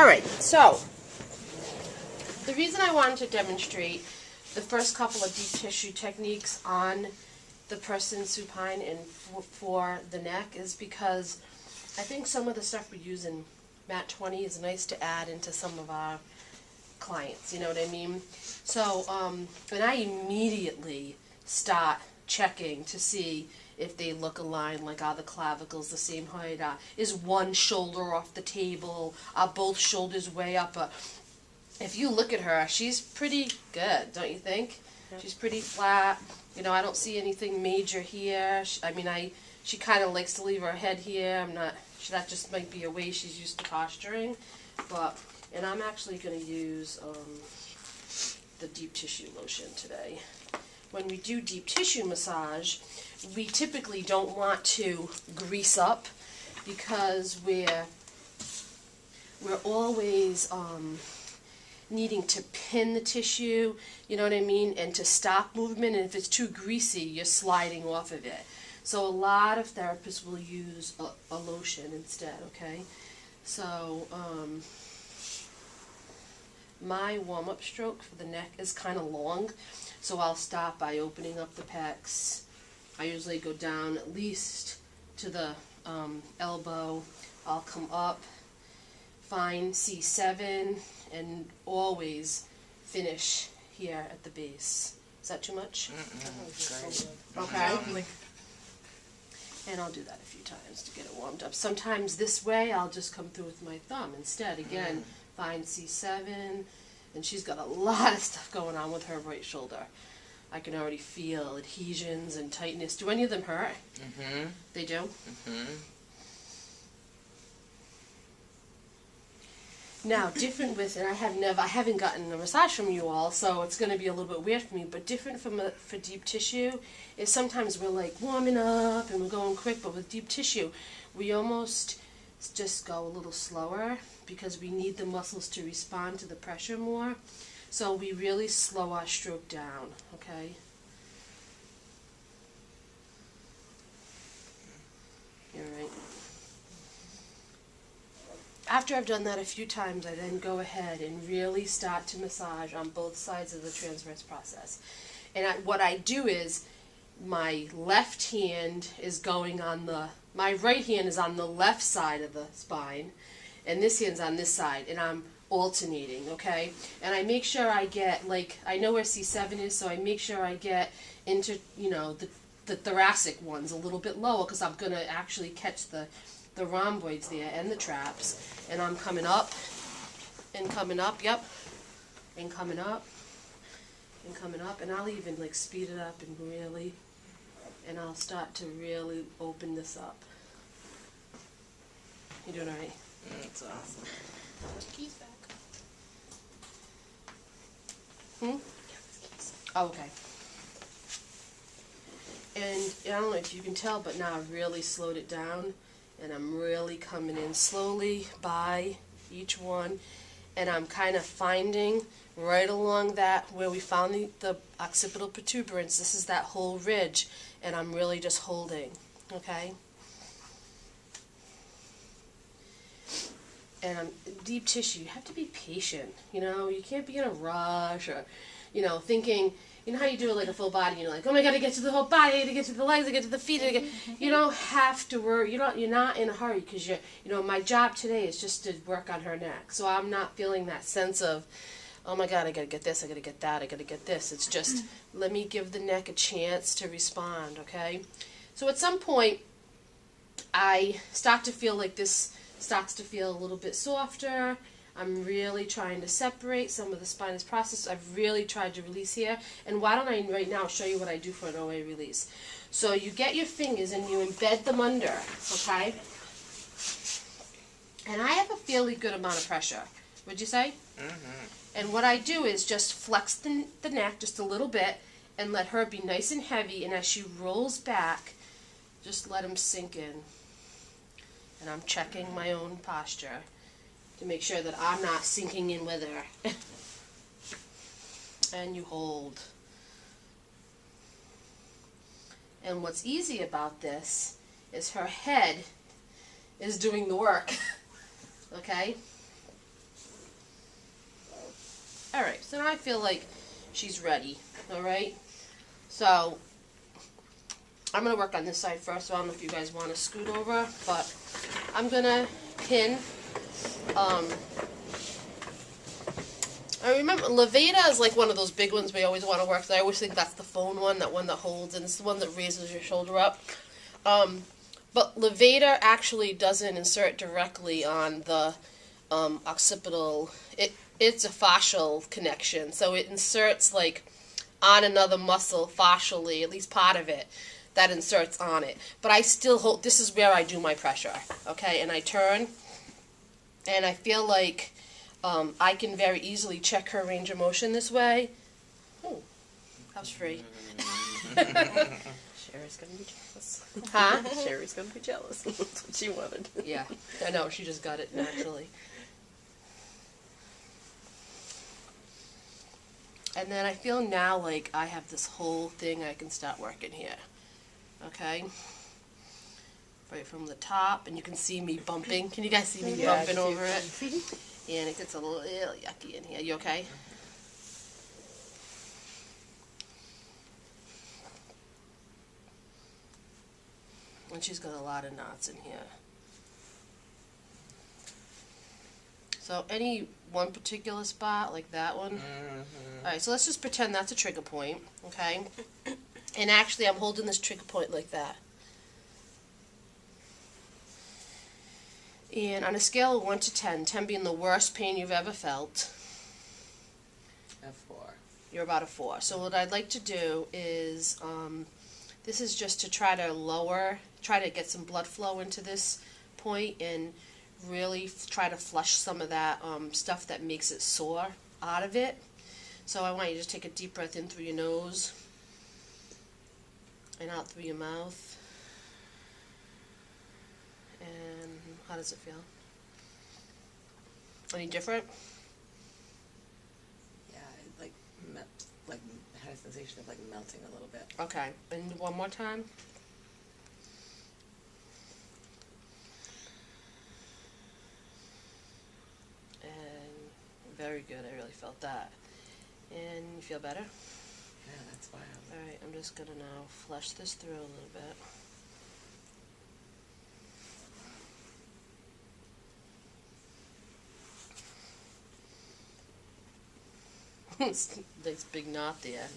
Alright, so the reason I wanted to demonstrate the first couple of deep tissue techniques on the person supine and for the neck is because I think some of the stuff we use in MAT 20 is nice to add into some of our clients, you know what I mean? So, and I immediately start checking to see if they look aligned, like are the clavicles the same height, is one shoulder off the table, are both shoulders way up. If you look at her, she's pretty good, don't you think? Yeah. She's pretty flat. You know, I don't see anything major here. She kind of likes to leave her head here. That just might be a way she's used to posturing. And I'm actually going to use the deep tissue lotion today. When we do deep tissue massage, we typically don't want to grease up because we're always needing to pin the tissue, you know what I mean, and to stop movement, and if it's too greasy, you're sliding off of it. So a lot of therapists will use a lotion instead, okay? So my warm-up stroke for the neck is kind of long, so I'll start by opening up the pecs. I usually go down at least to the elbow. I'll come up, find C7, and always finish here at the base. Is that too much? Okay. And I'll do that a few times to get it warmed up. Sometimes this way I'll just come through with my thumb instead. Again, find C7, and she's got a lot of stuff going on with her right shoulder. I can already feel adhesions and tightness. Do any of them hurt? Mm-hmm. They do? Mm-hmm. Now, different with, and I haven't gotten a massage from you all, so it's going to be a little bit weird for me, but different for deep tissue is sometimes we're like warming up and we're going quick, but with deep tissue, we almost just go a little slower because we need the muscles to respond to the pressure more. So we really slow our stroke down, okay? You're right. After I've done that a few times, I then go ahead and really start to massage on both sides of the transverse process. And what I do is my left hand is going on my right hand is on the left side of the spine, and this hand's on this side, and I'm alternating, okay? And I make sure I get, I know where C7 is, so I make sure I get into, the thoracic ones a little bit lower because I'm going to actually catch the rhomboids there and the traps. And I'm coming up, and coming up, yep, and coming up, and coming up, and I'll even speed it up and really, and I'll start to really open this up. You doing all right? That's awesome. Keys back. Oh, okay. And I don't know if you can tell, but now I've really slowed it down, and I'm really coming in slowly by each one, and I'm kind of finding right along that where we found the occipital protuberance. This is that whole ridge, and I'm really just holding, okay? And deep tissue, you have to be patient, you can't be in a rush or, thinking, how you do a full body, you're like, oh my God, I get to the whole body, I got to get to the legs, I get to the feet, you don't have to worry, you're not in a hurry because my job today is just to work on her neck, so I'm not feeling that sense of, oh my God, I got to get this, I got to get that, I got to get this. It's just, let me give the neck a chance to respond, okay? So at some point, I start to feel like this starts to feel a little bit softer. I'm really trying to separate some of the spinous process. I've really tried to release here. And why don't I right now show you what I do for an OA release. So you get your fingers and you embed them under, okay? And I have a fairly good amount of pressure. Would you say? Mm-hmm. And what I do is just flex the neck just a little bit and let her be nice and heavy. And as she rolls back, just let them sink in. And I'm checking my own posture to make sure that I'm not sinking in with her. And you hold. And what's easy about this is her head is doing the work. Okay? Alright, so now I feel like she's ready, alright? So, I'm going to work on this side first, so I don't know if you guys want to scoot over, but I'm going to pin, I remember Levita is like one of those big ones we always want to work, so I always think that's the phone one, that one that holds, and it's the one that raises your shoulder up. But Levita actually doesn't insert directly on the occipital. It's a fascial connection, so it inserts like on another muscle fascially, at least part of it, that inserts on it. But I still hold, this is where I do my pressure, okay? And I turn, and I feel like I can very easily check her range of motion this way. Oh, that was free. Sherry's gonna be jealous. Huh? Sherry's gonna be jealous. That's what she wanted. Yeah, I know, she just got it naturally. And then I feel now like I have this whole thing I can start working here. Okay? Right from the top, and you can see me bumping. Can you guys see me bumping over it? And it gets a little yucky in here. You okay? And she's got a lot of knots in here. So any one particular spot, like that one. Alright, so let's just pretend that's a trigger point, okay? And actually I'm holding this trigger point like that. And on a scale of 1 to 10, 10 being the worst pain you've ever felt, A 4. you're about a 4. So what I'd like to do is, this is just to try to get some blood flow into this point and really try to flush some of that stuff that makes it sore out of it. So I want you to just take a deep breath in through your nose and out through your mouth. And how does it feel? Any different? Yeah, it like had a sensation of like melting a little bit. Okay, and one more time. And very good, I really felt that. And you feel better? Yeah, that's wild. Alright, I'm just gonna now flush this through a little bit. Nice big knot there.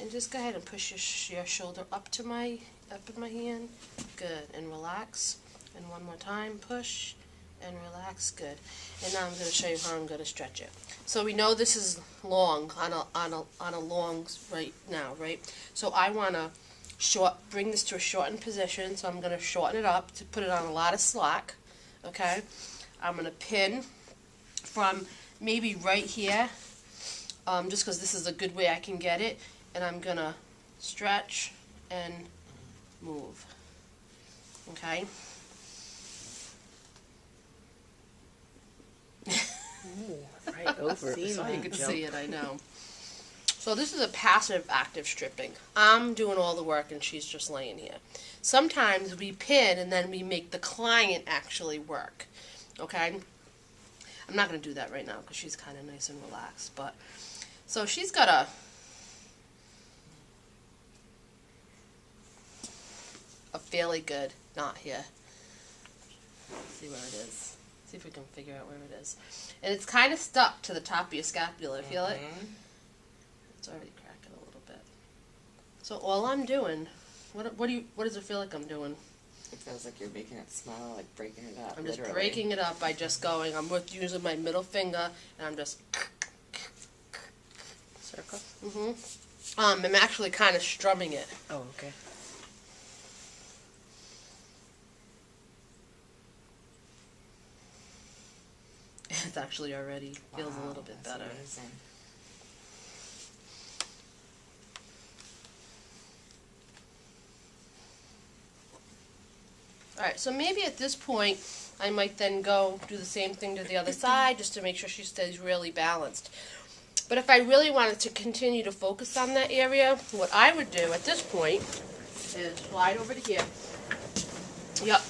And just go ahead and push your shoulder up in my hand. Good. And relax. And one more time, push and relax. Good. And now I'm going to show you how I'm going to stretch it. So we know this is long on a long right now, right? So I want to bring this to a shortened position. So I'm going to shorten it up to put it on a lot of slack. Okay. I'm going to pin from maybe right here, just because this is a good way I can get it, and I'm going to stretch and move. Okay? Right over. So you can see it, I know. So this is a passive active stripping. I'm doing all the work and she's just laying here. Sometimes we pin and then we make the client actually work. Okay? I'm not going to do that right now because she's kind of nice and relaxed. But so she's got a fairly good knot here. Let's see where it is. See if we can figure out where it is. And it's kind of stuck to the top of your scapula. Feel it? It's already cracking a little bit. So all I'm doing, what does it feel like I'm doing? It feels like you're making it small, like breaking it up. I'm just literally. breaking it up by just going. I'm using my middle finger, and I'm just. Circle? I'm actually kind of strumming it. Oh, okay. It's actually already feels a little bit better. Amazing. Alright, so maybe at this point, I might then go do the same thing to the other side, just to make sure she stays really balanced. But if I really wanted to continue to focus on that area, what I would do at this point is slide over to here. Yep,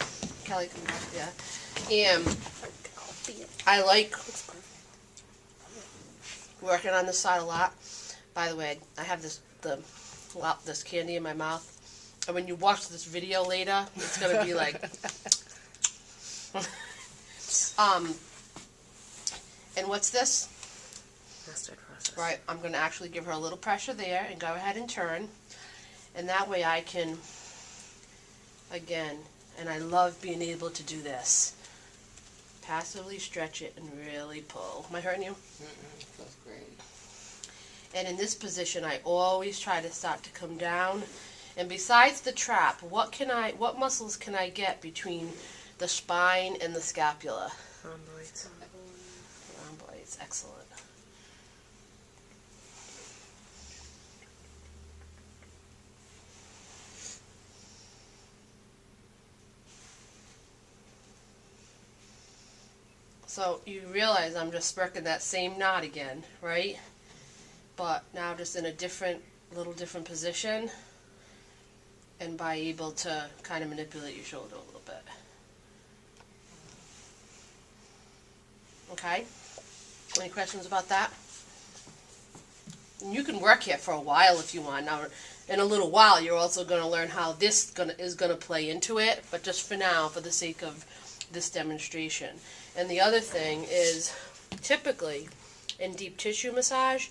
Kelly, come back there. And see it. I like Looks perfect. working on this side a lot. By the way, I have this candy in my mouth, and when you watch this video later, it's gonna be like, and what's this? Mustard process. Right, I'm gonna actually give her a little pressure there and go ahead and turn, and that way I can, again, and I love being able to do this. Passively stretch it and really pull. Am I hurting you? Feels great. And in this position, I always try to start to come down. And besides the trap, what muscles can I get between the spine and the scapula? Rhomboids. Rhomboids, excellent. So you realize I'm just working that same knot again, right? But now just in a little different position, and by able to kind of manipulate your shoulder a little bit. Okay? Any questions about that? And you can work here for a while if you want. Now, in a little while, you're also going to learn how this is going to play into it, but just for now, for the sake of this demonstration. And the other thing is, typically, in deep tissue massage,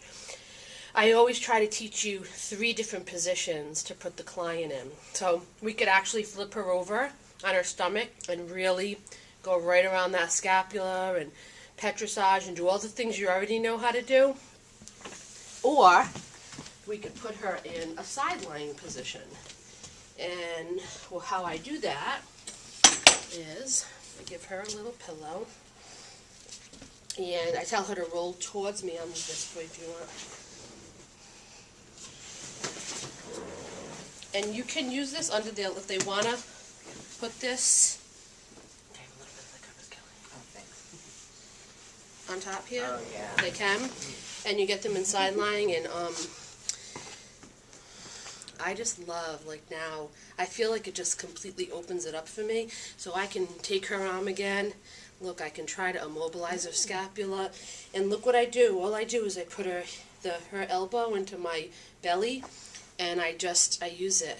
I always try to teach you 3 different positions to put the client in. So we could actually flip her over on her stomach and really go right around that scapula and petrissage and do all the things you already know how to do. Or we could put her in a side-lying position. And well, how I do that is I give her a little pillow and I tell her to roll towards me. I'll move this way if you want. And you can use this under there if they want to put this Oh, thanks. on top here. Oh, yeah. They can. And you get them in side lying, and I just love, like now, I feel like it just completely opens it up for me. So I can take her arm again. Look, I can try to immobilize her scapula. And look what I do. All I do is I put her elbow into my belly, and I use it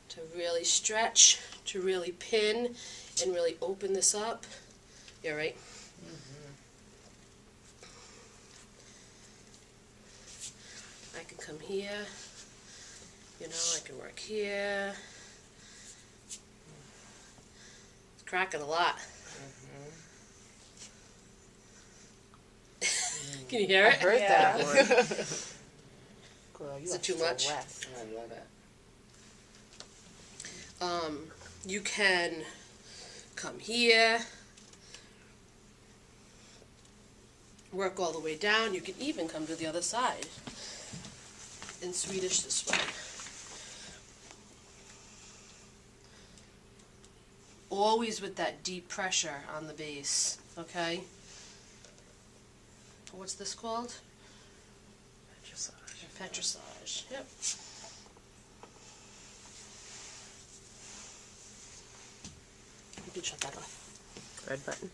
to really stretch, to really pin, and really open this up. You're right. I can come here, you know, I can work here. It's cracking a lot. Can you hear I it? heard that one. Girl, you Is are it too much? stressed. I love it. You can come here, work all the way down. You can even come to the other side. In Swedish this way. Always with that deep pressure on the base, okay? What's this called? Petrissage. Petrissage, yep. You can shut that off. Red button.